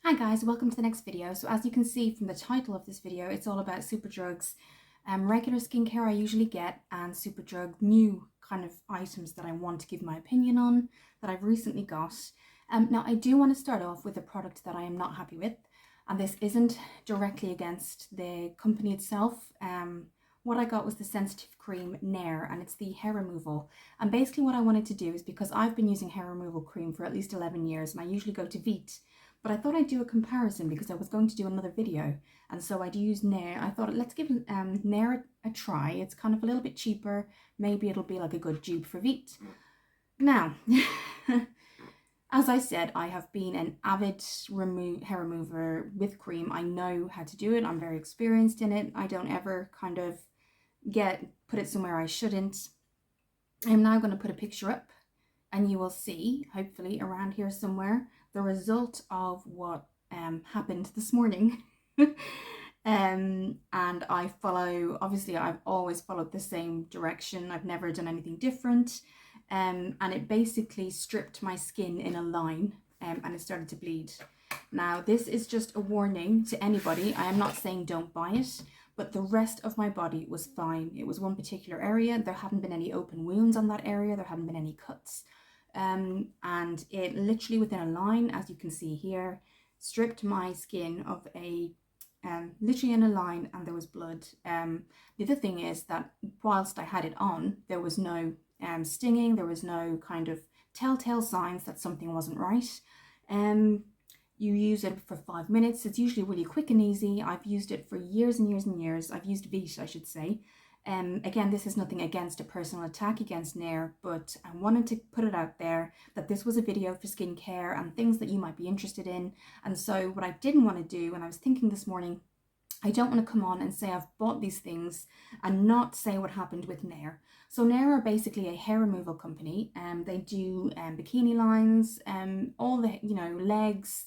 Hi guys, welcome to the next video. So as you can see from the title of this video, it's all about Superdrug's regular skincare I usually get and Superdrug new kind of items that I want to give my opinion on that I've recently got. Now I do want to start off with a product that I am not happy with, and this isn't directly against the company itself. What I got was the sensitive cream Nair, and it's the hair removal. And basically what I wanted to do is, because I've been using hair removal cream for at least 11 years and I usually go to Veet, but I thought I'd do a comparison because I was going to do another video, and so I'd use Nair. I thought, let's give Nair a try. It's kind of a little bit cheaper. Maybe it'll be like a good dupe for Veet. Now, as I said, I have been an avid hair remover with cream. I know how to do it. I'm very experienced in it. I don't ever kind of put it somewhere I shouldn't. I'm now going to put a picture up, and you will see, hopefully around here somewhere, the result of what happened this morning. And I follow, obviously I've always followed the same direction. I've never done anything different. And it basically stripped my skin in a line, and it started to bleed. Now this is just a warning to anybody. I am not saying don't buy it, but the rest of my body was fine. It was one particular area. There hadn't been any open wounds on that area. There hadn't been any cuts. And it literally within a line, as you can see here, stripped my skin of a literally in a line, and there was blood. The other thing is that whilst I had it on, there was no stinging. There was no kind of telltale signs that something wasn't right. You use it for 5 minutes. It's usually really quick and easy. I've used it for years and years and years. I've used Veet, I should say. Again, this is nothing against a personal attack against Nair, but I wanted to put it out there that this was a video for skincare and things that you might be interested in. And so what I didn't want to do, and I was thinking this morning, I don't want to come on and say I've bought these things and not say what happened with Nair. So Nair are basically a hair removal company. They do bikini lines, all the, legs,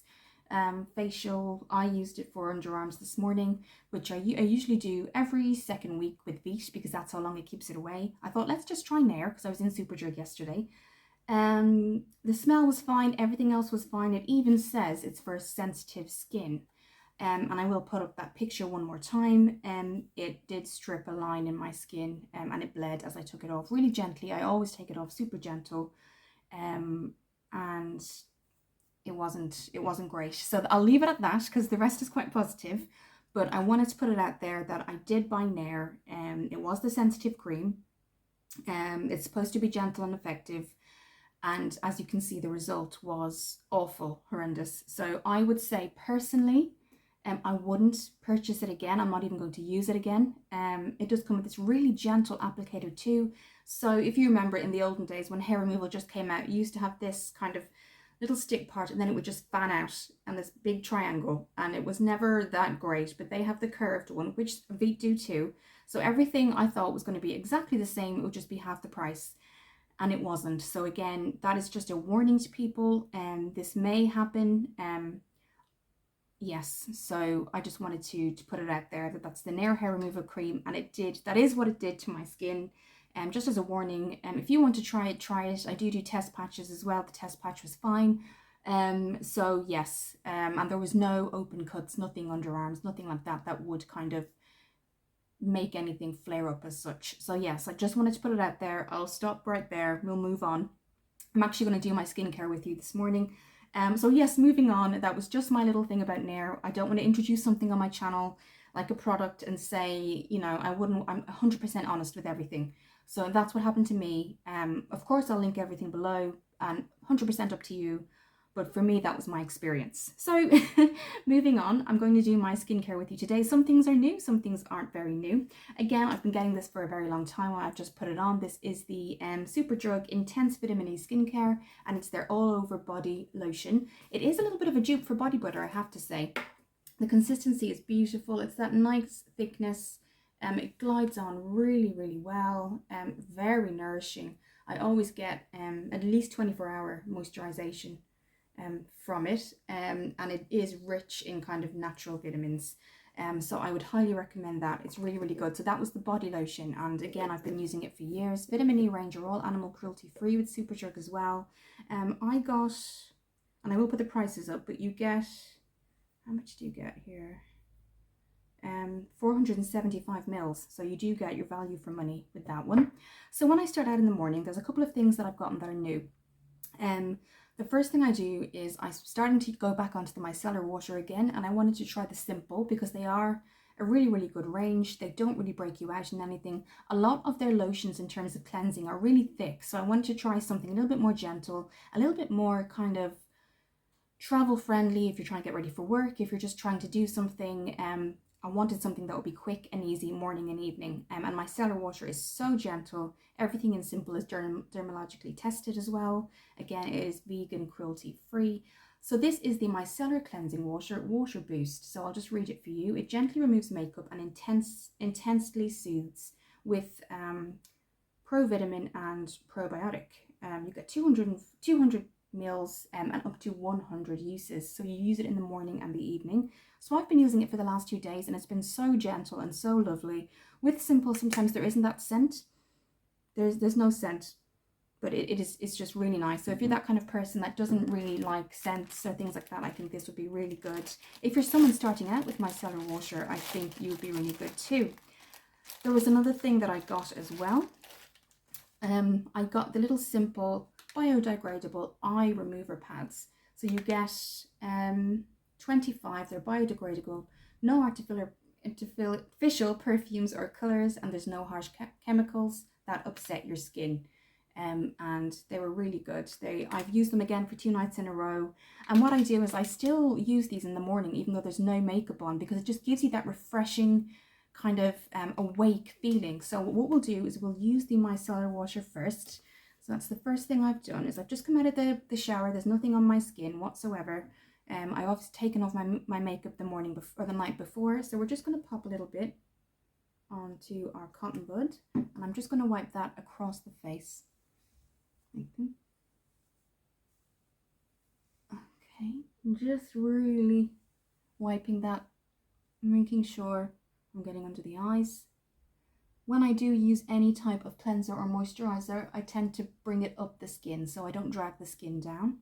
facial. I used it for underarms this morning, which I usually do every second week with Veet because that's how long it keeps it away. I thought, let's just try Nair because I was in Superdrug yesterday. The smell was fine, everything else was fine. It even says it's for sensitive skin. And I will put up that picture one more time. It did strip a line in my skin, and it bled as I took it off really gently. I always take it off super gentle, and it wasn't great. So I'll leave it at that because the rest is quite positive. But I wanted to put it out there that I did buy Nair. It was the sensitive cream. It's supposed to be gentle and effective. And as you can see, the result was awful, horrendous. So I would say personally, I wouldn't purchase it again. I'm not even going to use it again. It does come with this really gentle applicator too. So if you remember in the olden days when hair removal just came out, you used to have this kind of little stick part, and then it would just fan out and this big triangle, and it was never that great. But they have the curved one, which Veet do too. So everything I thought was going to be exactly the same, it would just be half the price, and it wasn't. So again, that is just a warning to people, and this may happen. Yes, so I just wanted to put it out there that that's the Nair Hair Removal Cream, and that is what it did to my skin. Just as a warning, if you want to try it, try it. I do test patches as well. The test patch was fine. So yes, and there was no open cuts, nothing underarms, nothing like that that would kind of make anything flare up as such. So yes, I just wanted to put it out there. I'll stop right there. We'll move on. I'm actually going to do my skincare with you this morning. So yes, moving on, that was just my little thing about Nair. I don't want to introduce something on my channel, like a product, and say, I'm 100% honest with everything. So that's what happened to me. Of course, I'll link everything below, and 100% up to you. But for me, that was my experience. So moving on, I'm going to do my skincare with you today. Some things are new, some things aren't very new. Again, I've been getting this for a very long time. I've just put it on. This is the Superdrug Intense Vitamin E Skincare, and it's their all over body lotion. It is a little bit of a dupe for body butter, I have to say. The consistency is beautiful. It's that nice thickness. It glides on really, really well. Very nourishing. I always get at least 24-hour moisturization from it, and it is rich in kind of natural vitamins. So I would highly recommend that. It's really, really good. So that was the body lotion, and again, I've been using it for years. Vitamin E range are all animal cruelty free with Superdrug as well. I got, and I will put the prices up, but you get how much do you get here? 475 mils, so you do get your value for money with that one. So when I start out in the morning, there's a couple of things that I've gotten that are new. The first thing I do is I'm starting to go back onto the Micellar Washer again, and I wanted to try the Simple because they are a really good range. They don't really break you out in anything. A lot of their lotions in terms of cleansing are really thick, so I wanted to try something a little bit more gentle, a little bit more kind of travel friendly if you're trying to get ready for work, if you're just trying to do something. I wanted something that would be quick and easy morning and evening, and Micellar Washer is so gentle. Everything in Simple is dermatologically tested as well. Again, it is vegan, cruelty free. So this is the Micellar Cleansing Washer Water Boost. So I'll just read it for you. It gently removes makeup and intensely soothes with provitamin and probiotic. You get 200 mils and up to 100 uses, so you use it in the morning and the evening. So I've been using it for the last 2 days and it's been so gentle and so lovely. With Simple, sometimes there isn't that scent. There's no scent, but it's just really nice. So if you're that kind of person that doesn't really like scents or things like that, I think this would be really good. If you're someone starting out with Micellar Washer, I think you would be really good too. There was another thing that I got as well. I got the little Simple Biodegradable Eye Remover Pads. So you get 25, they're biodegradable, no artificial perfumes or colours, and there's no harsh chemicals that upset your skin. And they were really good. I've used them again for 2 nights in a row, and what I do is I still use these in the morning even though there's no makeup on, because it just gives you that refreshing kind of awake feeling. So what we'll do is we'll use the Micellar Washer first. So that's the first thing I've done, is I've just come out of the shower. There's nothing on my skin whatsoever. I've obviously taken off my makeup the morning before, or the night before. So we're just going to pop a little bit onto our cotton bud, and I'm just going to wipe that across the face. Okay, just really wiping that, making sure I'm getting under the eyes. When I do use any type of cleanser or moisturizer, I tend to bring it up the skin so I don't drag the skin down.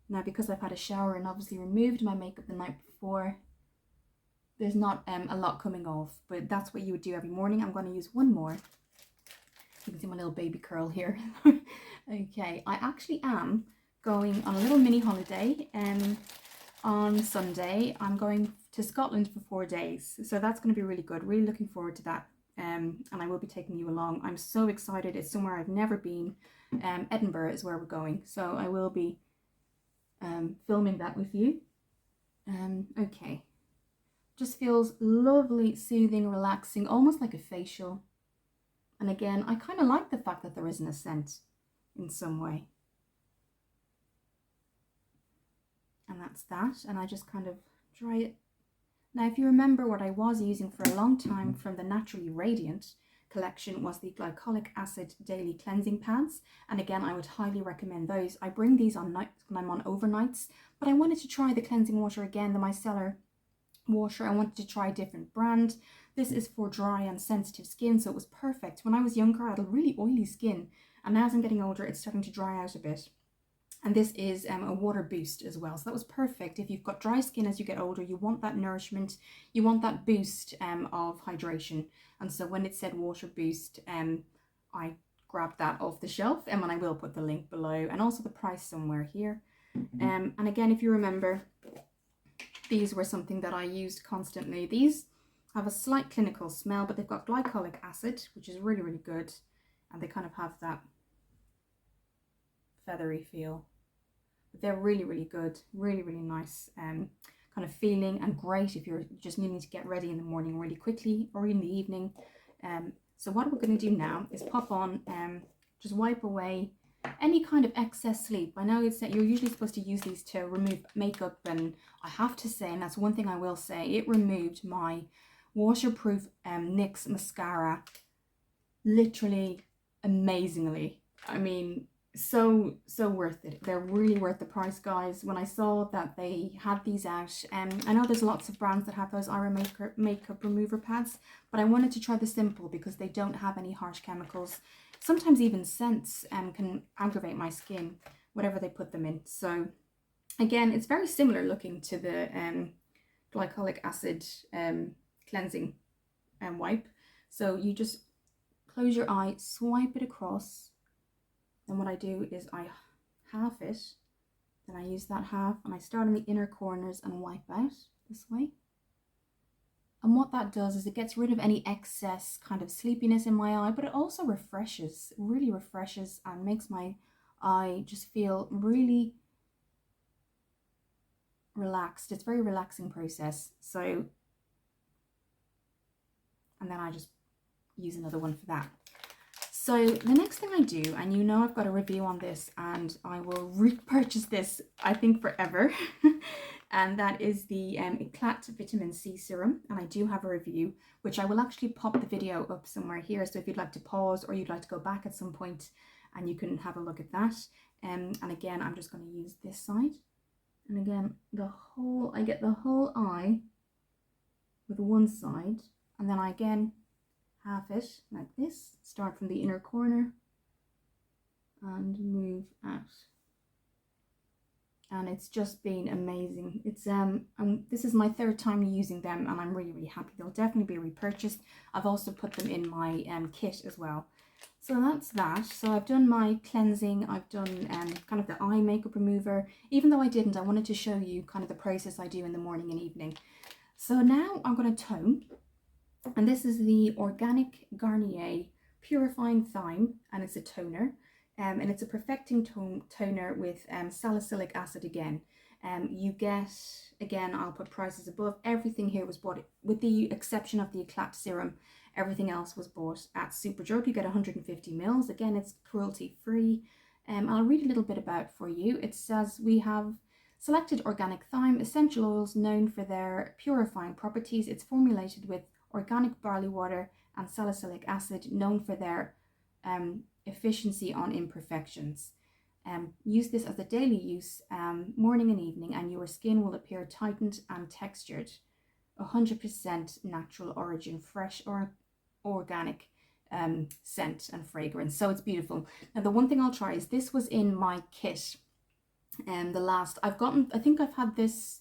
Now, because I've had a shower and obviously removed my makeup the night before, there's not a lot coming off, but that's what you would do every morning. I'm going to use one more. You can see my little baby curl here. Okay, I actually am going on a little mini holiday on Sunday. I'm going to Scotland for 4 days, so that's going to be really good. Really looking forward to that, and I will be taking you along. I'm so excited. It's somewhere I've never been. Edinburgh is where we're going, so I will be filming that with you. Okay, just feels lovely, soothing, relaxing, almost like a facial. And again, I kind of like the fact that there isn't a scent in some way. And that's that, and I just kind of dry it. Now, if you remember, what I was using for a long time from the Naturally Radiant collection was the Glycolic Acid Daily Cleansing Pads, and again, I would highly recommend those. I bring these on nights when I'm on overnights, but I wanted to try the cleansing water again, the Micellar Washer. I wanted to try a different brand. This is for dry and sensitive skin, so it was perfect. When I was younger, I had a really oily skin, and now as I'm getting older, it's starting to dry out a bit. And this is a water boost as well, so that was perfect. If you've got dry skin as you get older, you want that nourishment, you want that boost of hydration. And so when it said water boost, I grabbed that off the shelf, and I will put the link below, and also the price somewhere here. And again, if you remember, these were something that I used constantly. These have a slight clinical smell, but they've got glycolic acid, which is really, really good. And they kind of have that feathery feel. But they're really, really good, really, really nice kind of feeling, and great if you're just needing to get ready in the morning really quickly or in the evening. So what we're going to do now is pop on, just wipe away any kind of excess sleep. I know it's that you're usually supposed to use these to remove makeup, and I have to say, and that's one thing I will say, it removed my waterproof NYX mascara literally amazingly. I mean, so worth it. They're really worth the price, guys. When I saw that they had these out, I know there's lots of brands that have those eye makeup remover pads, but I wanted to try the Simple because they don't have any harsh chemicals. Sometimes even scents can aggravate my skin, whatever they put them in. So Again, it's very similar looking to the glycolic acid cleansing wipe. So you just close your eye, swipe it across. Then what I do is I half it. Then I use that half and I start in the inner corners and wipe out this way. And what that does is it gets rid of any excess kind of sleepiness in my eye, but it also refreshes, really refreshes, and makes my eye just feel really relaxed. It's a very relaxing process. So, and then I just use another one for that. So the next thing I do, and you know I've got a review on this and I will repurchase this, I think, forever. And that is the Eclat Vitamin C Serum. And I do have a review, which I will actually pop the video up somewhere here. So if you'd like to pause or you'd like to go back at some point and you can have a look at that. And again, I'm just going to use this side. And again, I get the whole eye with one side. And then I again half it like this, start from the inner corner and move out. And it's just been amazing. It's this is my third time using them and I'm really happy. They'll definitely be repurchased. I've also put them in my kit as well. So that's that. So I've done my cleansing, I've done kind of the eye makeup remover. Even though I didn't, I wanted to show you kind of the process I do in the morning and evening. So now I'm going to tone. And this is the Organic Garnier Purifying Thyme, and it's a toner. And it's a perfecting toner with salicylic acid again. You get, again, I'll put prices above. Everything here was bought, with the exception of the Eclat serum. Everything else was bought at Superdrug. You get 150 mils. Again, it's cruelty free. I'll read a little bit about it for you. It says we have selected organic thyme, essential oils known for their purifying properties. It's formulated with organic barley water and salicylic acid, known for their efficiency on imperfections. Use this as a daily use, morning and evening, and your skin will appear tightened and textured. 100% natural origin, fresh or organic scent and fragrance. So it's beautiful. Now the one thing I'll try is, this was in my kit, and I think I've had this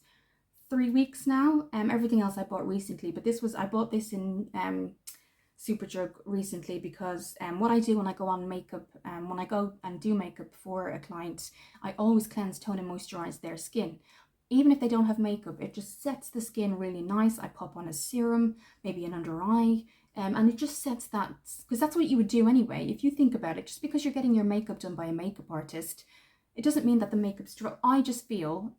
3 weeks now. Everything else I bought recently, but I bought this in Superdrug recently because what I do when I go on makeup, when I go and do makeup for a client, I always cleanse, tone and moisturize their skin. Even if they don't have makeup, it just sets the skin really nice. I pop on a serum, maybe an under eye, and it just sets that, because that's what you would do anyway. If you think about it, just because you're getting your makeup done by a makeup artist, it doesn't mean that the makeup's dry. I just feel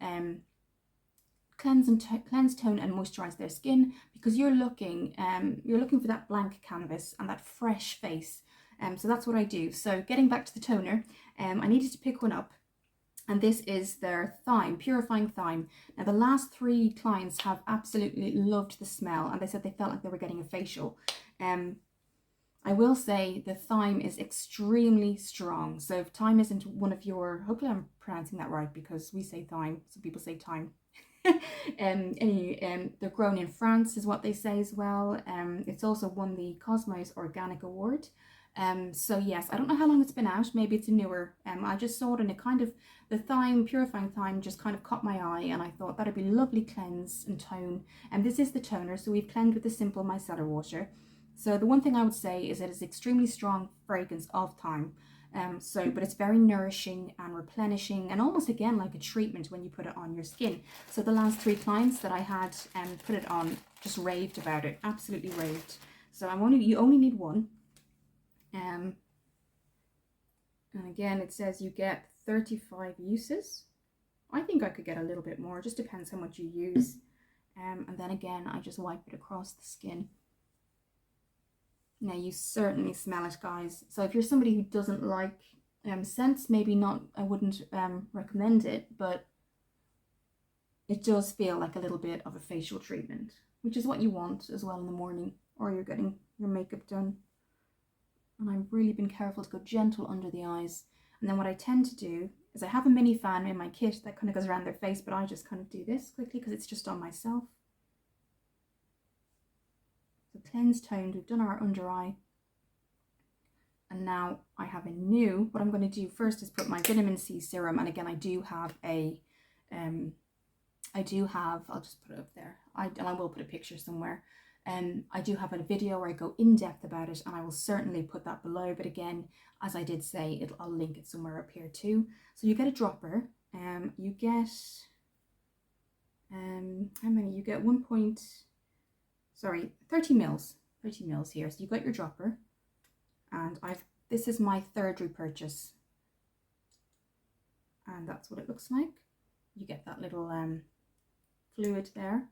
cleanse, tone and moisturize their skin, because you're looking for that blank canvas and that fresh face. So that's what I do. So getting back to the toner, I needed to pick one up, and this is their Thyme, Purifying Thyme. Now the last 3 clients have absolutely loved the smell, and they said they felt like they were getting a facial. I will say the thyme is extremely strong. So if thyme isn't one of your, hopefully I'm pronouncing that right, because we say thyme, some people say thyme. They're grown in France is what they say as well. It's also won the Cosmos Organic Award. So yes, I don't know how long it's been out. Maybe it's a newer. I just saw it, and it kind of, the Thyme, Purifying Thyme, just kind of caught my eye, and I thought that'd be lovely cleanse and tone. And this is the toner, so we've cleansed with the simple Micellar Water. So the one thing I would say is that it's extremely strong fragrance of thyme. But it's very nourishing and replenishing, and almost again like a treatment when you put it on your skin. So the last 3 clients that I had put it on just raved about it, absolutely raved. So you only need one. And again, it says you get 35 uses. I think I could get a little bit more, it just depends how much you use. And then again, I just wipe it across the skin. Now you certainly smell it, guys. So if you're somebody who doesn't like scents, maybe not, I wouldn't recommend it, but it does feel like a little bit of a facial treatment, which is what you want as well in the morning, or you're getting your makeup done. And I've really been careful to go gentle under the eyes. And then what I tend to do is I have a mini fan in my kit that kind of goes around their face, but I just kind of do this quickly because it's just on myself. So cleansed, toned, we've done our under eye. And now I have what I'm going to do first is put my vitamin C serum. And again, I do have a I do have, I'll just put it up there, and I will put a picture somewhere. I do have a video where I go in depth about it, and I will certainly put that below. But again, as I did say, I'll link it somewhere up here too. So you get a dropper. You get how many? You get 30 mils. 30 mils here. So you got your dropper, and this is my third repurchase, and that's what it looks like. You get that little fluid there,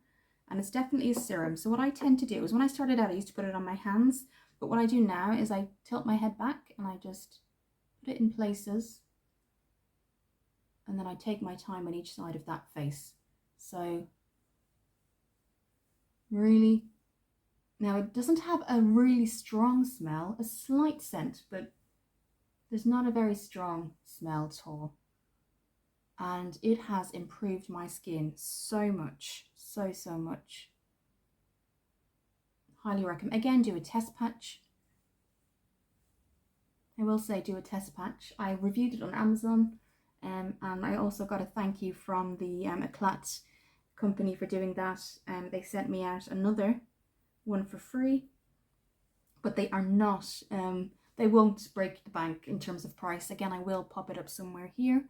and it's definitely a serum. So what I tend to do is, when I started out, I used to put it on my hands, but what I do now is I tilt my head back and I just put it in places, and then I take my time on each side of that face. So really, now it doesn't have a really strong smell, a slight scent, but there's not a very strong smell at all. And it has improved my skin so much, so much. Highly recommend. Again, do a test patch. I will say do a test patch. I reviewed it on Amazon, and I also got a thank you from the Eclat company for doing that. They sent me out another one for free, but they are not, they won't break the bank in terms of price. Again, I will pop it up somewhere here.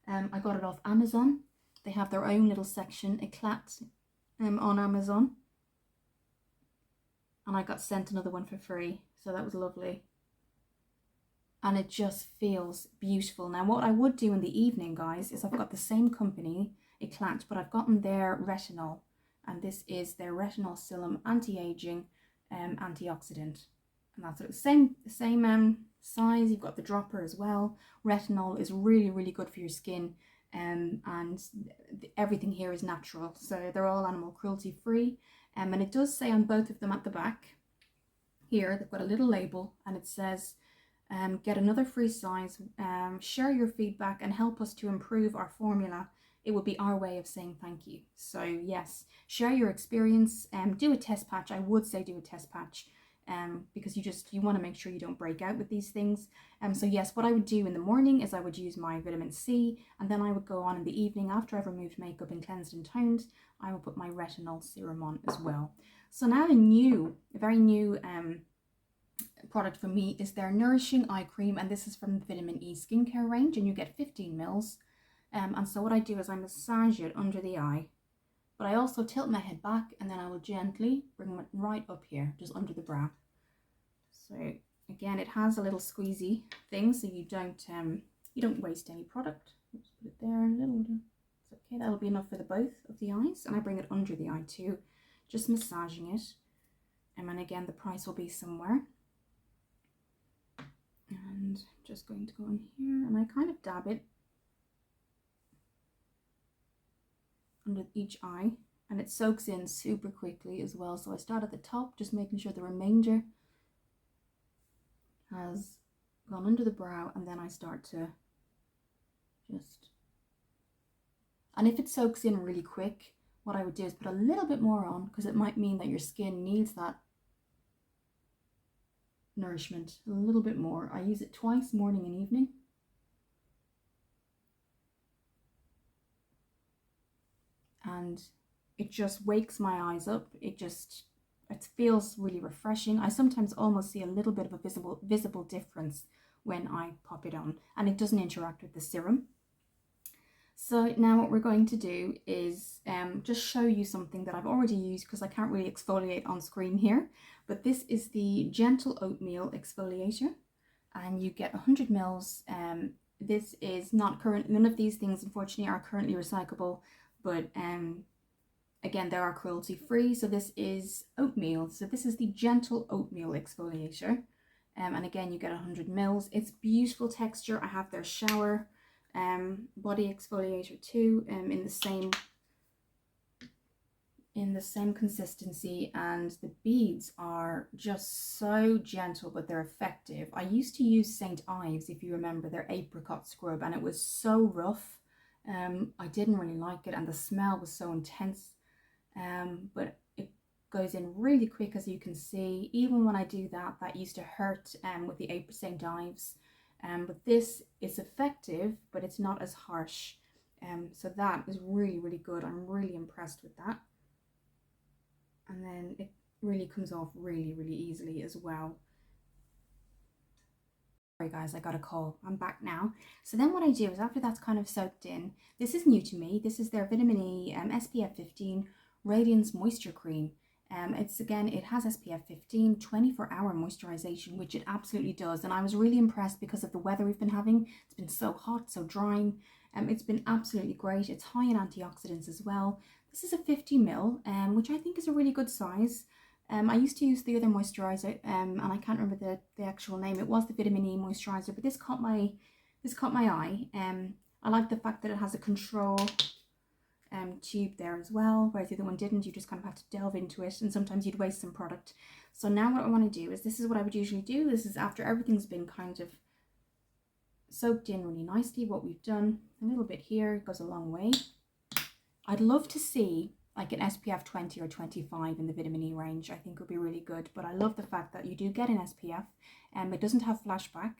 I got it off Amazon. They have their own little section, Eclat, on Amazon. And I got sent another one for free, so that was lovely. And it just feels beautiful. Now, what I would do in the evening, guys, is I've got the same company, Eclat, but I've gotten their Retinol. And this is their Retinol Serum Anti-Aging Antioxidant. And that's the same size. You've got the dropper as well. Retinol is really good for your skin, and everything here is natural, so they're all animal cruelty free. And it does say on both of them at the back here, they've got a little label, and it says get another free size, share your feedback and help us to improve our formula. It would be our way of saying thank you. So yes, share your experience, do a test patch. I would say do a test patch, because you want to make sure you don't break out with these things. So yes, what I would do in the morning is I would use my vitamin C, and then I would go on in the evening after I've removed makeup and cleansed and toned. I will put my retinol serum on as well. So now a very new product for me is their Nourishing Eye Cream, and this is from the Vitamin E skincare range, and you get 15 mils. And so what I do is I massage it under the eye, but I also tilt my head back, and then I will gently bring it right up here, just under the brow. So again, it has a little squeezy thing, so you don't waste any product. Let's put it there a little. It's okay, that'll be enough for the both of the eyes, and I bring it under the eye too, just massaging it. And then again, the price will be somewhere. And just going to go in here, and I kind of dab it under each eye, and it soaks in super quickly as well. So I start at the top, just making sure the remainder has gone under the brow, and then I start to and if it soaks in really quick, what I would do is put a little bit more on, because it might mean that your skin needs that nourishment a little bit more. I use it twice, morning and evening. And it just wakes my eyes up. It feels really refreshing. I sometimes almost see a little bit of a visible difference when I pop it on, and it doesn't interact with the serum. So now what we're going to do is just show you something that I've already used, because I can't really exfoliate on screen here, but this is the Gentle Oatmeal Exfoliator, and you get 100 mils. This is not current, none of these things unfortunately are currently recyclable, but again, they are cruelty free. So this is oatmeal. So this is the Gentle Oatmeal Exfoliator. And again, you get 100 mils. It's beautiful texture. I have their shower body exfoliator too, in the same consistency, and the beads are just so gentle, but they're effective. I used to use St. Ives, if you remember, their apricot scrub, and it was so rough. I didn't really like it, and the smell was so intense, but it goes in really quick, as you can see. Even when I do that used to hurt with the St. Ives, but this is effective, but it's not as harsh. So that is really, really good. I'm really impressed with that. And then it really comes off really, really easily as well. Sorry guys, I got a call. I'm back now. So then what I do is after that's kind of soaked in, this is new to me. This is their Vitamin E SPF 15 Radiance Moisture Cream. It has SPF 15, 24-hour moisturization, which it absolutely does. And I was really impressed because of the weather we've been having. It's been so hot, so drying. It's been absolutely great. It's high in antioxidants as well. This is a 50 ml, which I think is a really good size. I used to use the other moisturizer, and I can't remember the actual name. It was the Vitamin E moisturizer, but this caught my eye. I like the fact that it has a control tube there as well, whereas the other one didn't. You just kind of had to delve into it, and sometimes you'd waste some product. So now what I want to do is, this is what I would usually do. This is after everything's been kind of soaked in really nicely. What we've done, a little bit here, goes a long way. I'd love to see like an SPF 20 or 25 in the vitamin E range. I think would be really good, but I love the fact that you do get an SPF. It doesn't have flashback,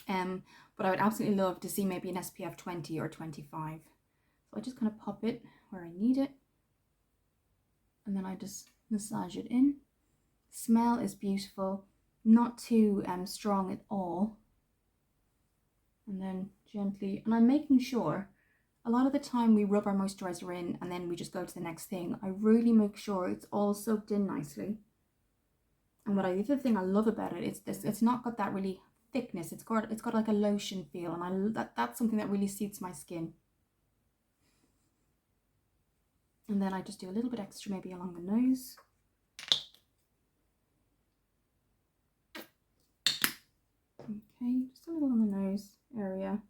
but I would absolutely love to see maybe an SPF 20 or 25. So I just kind of pop it where I need it, and then I just massage it in. Smell is beautiful, not too strong at all. And then gently, and I'm making sure, a lot of the time we rub our moisturizer in and then we just go to the next thing. I really make sure it's all soaked in nicely. And the other thing I love about it is it's not got that really thickness. It's got like a lotion feel, and that's something that really suits my skin. And then I just do a little bit extra maybe along the nose. Okay, just a little on the nose area.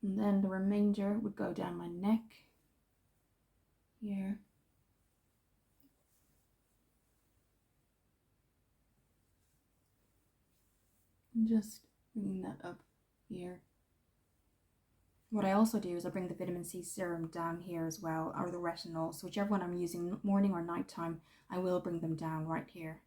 And then the remainder would go down my neck here. And just bringing that up here. What I also do is I bring the vitamin C serum down here as well, or the retinol. So whichever one I'm using, morning or nighttime, I will bring them down right here,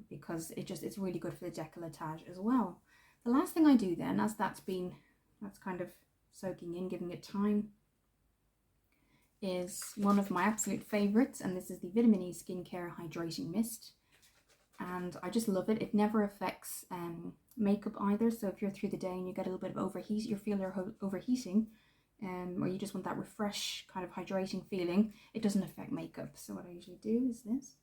because it's really good for the décolletage as well. The last thing I do then, as that's kind of soaking in, giving it time, is one of my absolute favorites, and this is the Vitamin E Skincare Hydrating Mist. And I just love it. It never affects makeup either. So if you're through the day and you get a little bit of overheat, you feel you're overheating, or you just want that refresh kind of hydrating feeling, it doesn't affect makeup. So what I usually do is this,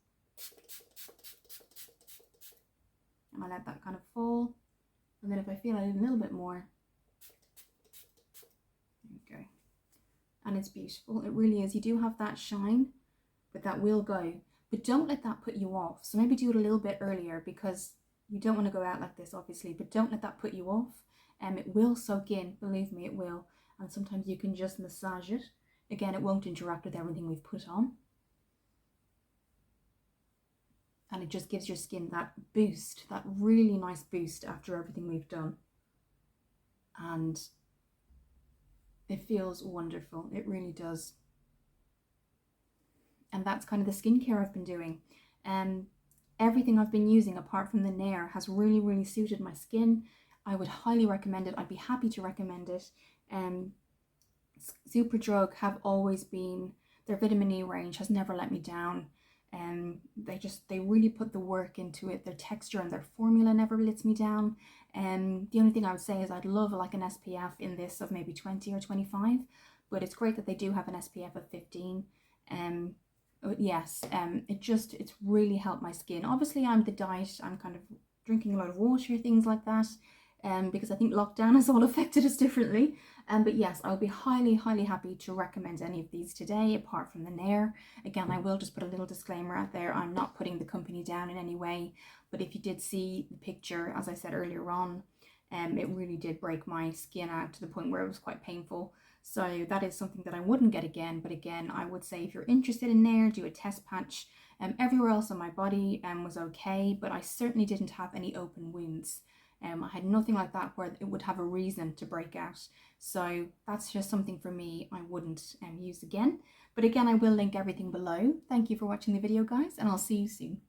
and I let that kind of fall. And then if I feel I need a little bit more, there we go. And it's beautiful. It really is. You do have that shine, but that will go. But don't let that put you off. So maybe do it a little bit earlier, because you don't want to go out like this, obviously, but don't let that put you off. It will soak in, believe me, it will. And sometimes you can just massage it. Again, it won't interact with everything we've put on. And it just gives your skin that boost, that really nice boost after everything we've done. And it feels wonderful. It really does. And that's kind of the skincare I've been doing. Everything I've been using apart from the Nair has really, really suited my skin. I would highly recommend it. I'd be happy to recommend it. Superdrug have always been, their vitamin E range has never let me down. They really put the work into it. Their texture and their formula never lets me down. The only thing I would say is I'd love like an SPF in this of maybe 20 or 25, but it's great that they do have an SPF of 15. Yes, it's really helped my skin. Obviously I'm the diet, I'm kind of drinking a lot of water, things like that, because I think lockdown has all affected us differently. But yes, I'll be highly, highly happy to recommend any of these today, apart from the Nair. Again, I will just put a little disclaimer out there. I'm not putting the company down in any way, but if you did see the picture, as I said earlier on, it really did break my skin out to the point where it was quite painful. So that is something that I wouldn't get again. But again, I would say if you're interested in Nair, do a test patch. Everywhere else on my body was okay, but I certainly didn't have any open wounds. I had nothing like that where it would have a reason to break out. So that's just something for me I wouldn't use again. But again, I will link everything below. Thank you for watching the video, guys, and I'll see you soon.